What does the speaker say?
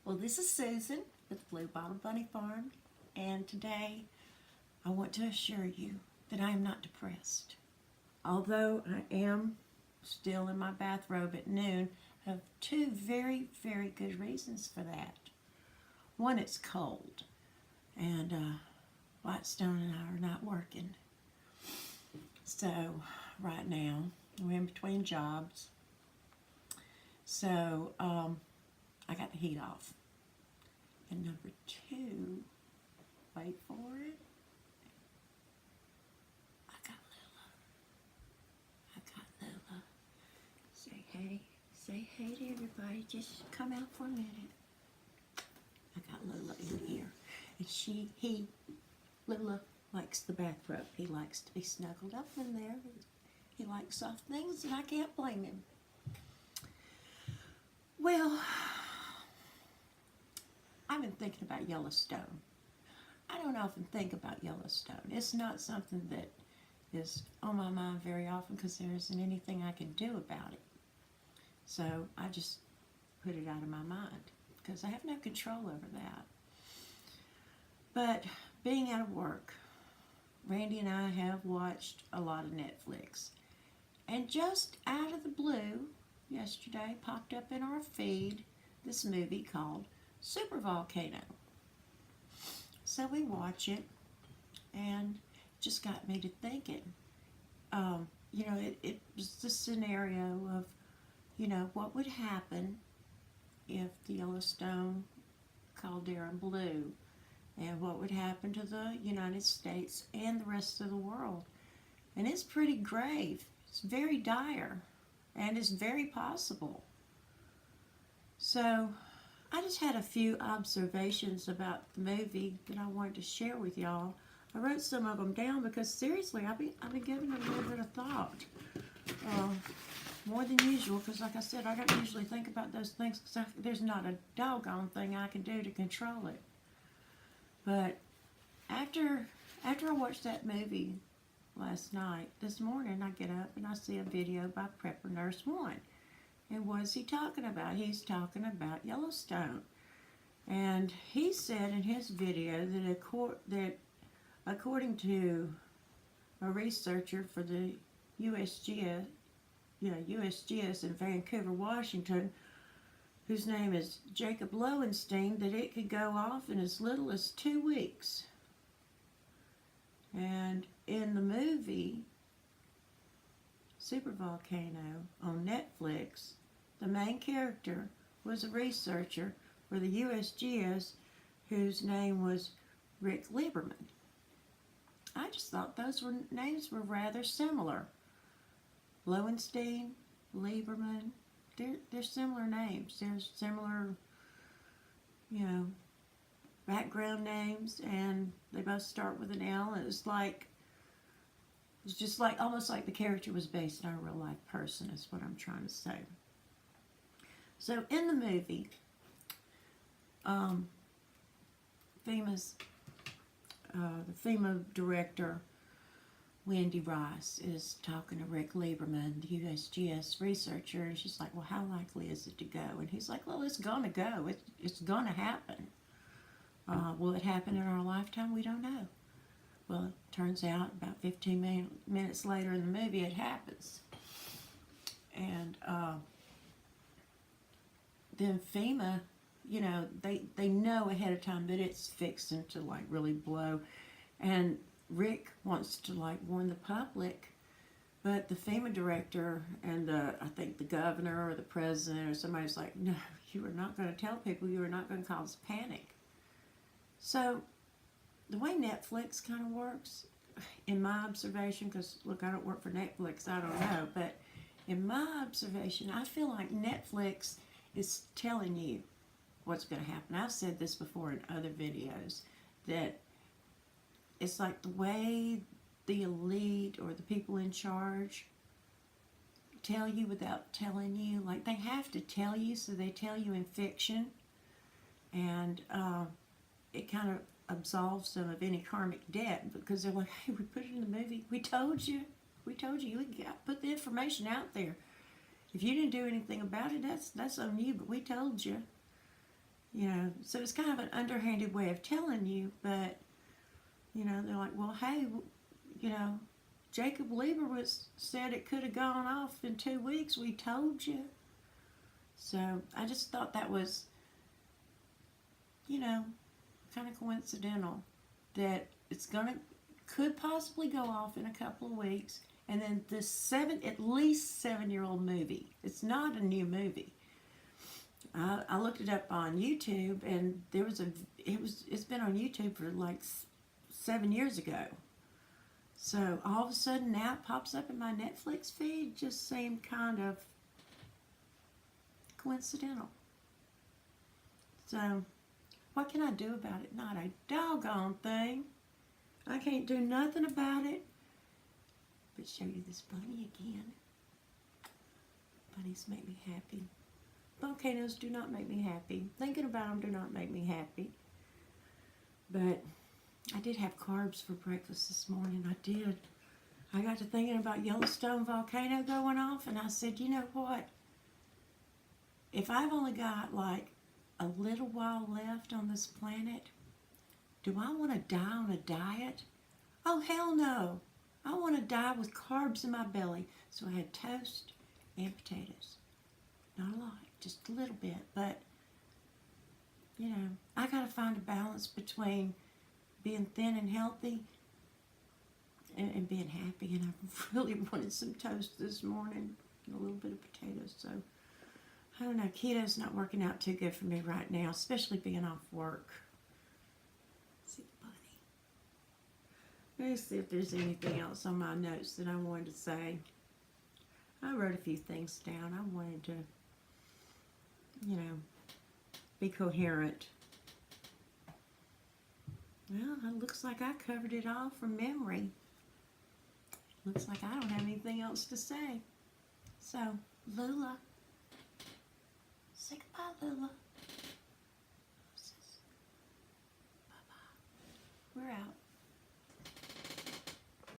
Well, this is Susan with Blue Bottle Bunny Farm, and today I want to assure you that I am not depressed. Although I am still in my bathrobe at noon, I have two very, very good reasons for that. One, it's cold, and Whitestone and I are not working. So, right now, we're in between jobs. So, I got the heat off. And number two, wait for it. I got Lula. Say hey. Say hey to everybody. Just come out for a minute. I got Lula in here. And Lula likes the bathrobe. He likes to be snuggled up in there. He likes soft things, and I can't blame him. Well, I've been thinking about Yellowstone. I don't often think about Yellowstone. It's not something that is on my mind very often because there isn't anything I can do about it. So I just put it out of my mind because I have no control over that. But being out of work, Randy and I have watched a lot of Netflix. And just out of the blue, yesterday popped up in our feed this movie called Super Volcano. So we watch it, and it just got me to thinking. It was the scenario of, what would happen if the Yellowstone caldera blew, and what would happen to the United States and the rest of the world. And it's pretty grave. It's very dire, and it's very possible. So I just had a few observations about the movie that I wanted to share with y'all. I wrote some of them down because seriously, I've been giving them a little bit of thought. More than usual, because like I said, I don't usually think about those things because there's not a doggone thing I can do to control it. But after I watched that movie last night, this morning I get up and I see a video by Prepper Nurse One. And what is he talking about? He's talking about Yellowstone. And he said in his video that according to a researcher for the USGS in Vancouver, Washington, whose name is Jacob Lowenstein, that it could go off in as little as 2 weeks. And in the movie Super Volcano on Netflix, the main character was a researcher for the USGS whose name was Rick Lieberman. I just thought those names were rather similar. Lowenstein, Lieberman, they're similar names. They're similar, background names, and they both start with an L. And it's just like almost like the character was based on a real life person, is what I'm trying to say. So in the movie, the FEMA director Wendy Rice is talking to Rick Lieberman, the USGS researcher, and she's like, well, how likely is it to go? And he's like, well, it's going to go. It's going to happen. Will it happen in our lifetime? We don't know. Well, it turns out about 15 minutes later in the movie, it happens. And then FEMA, they know ahead of time that it's fixing to really blow. And Rick wants to warn the public, but the FEMA director and I think the governor or the president or somebody's like, no, you are not going to tell people. You are not going to cause panic. So the way Netflix kind of works, in my observation, because look, I don't work for Netflix, I don't know, but in my observation, I feel like Netflix is telling you what's going to happen. I've said this before in other videos, that it's like the way the elite or the people in charge tell you without telling you. Like they have to tell you, so they tell you in fiction, and it kind of absolves them of any karmic debt because they're like, hey, we put it in the movie. We told you. We put the information out there. If you didn't do anything about it, that's on you, but we told you. You know, so it's kind of an underhanded way of telling you, but, you know, they're like, well, hey, you know, Jacob Lieberwitz said it could have gone off in 2 weeks. We told you. So I just thought that was, you know, kind of coincidental that could possibly go off in a couple of weeks. And then this at least 7-year-old movie. It's not a new movie. I looked it up on YouTube, and it's been on YouTube for like 7 years ago. So all of a sudden now it pops up in my Netflix feed. Just seemed kind of coincidental. So what can I do about it? Not a doggone thing. I can't do nothing about it but show you this bunny again. Bunnies make me happy. Volcanoes do not make me happy. Thinking about them do not make me happy. But I did have carbs for breakfast this morning. I did. I got to thinking about Yellowstone volcano going off, and I said, you know what? If I've only got like a little while left on this planet, do I want to die on a diet? Oh, hell no. I want to die with carbs in my belly. So I had toast and potatoes. Not a lot, just a little bit. But, you know, I got to find a balance between being thin and healthy and being happy. And I really wanted some toast this morning and a little bit of potatoes. So, I don't know, keto's not working out too good for me right now, especially being off work. See the bunny. Let me see if there's anything else on my notes that I wanted to say. I wrote a few things down. I wanted to, you know, be coherent. Well, it looks like I covered it all from memory. Looks like I don't have anything else to say. So, Lula. Say goodbye, Lula.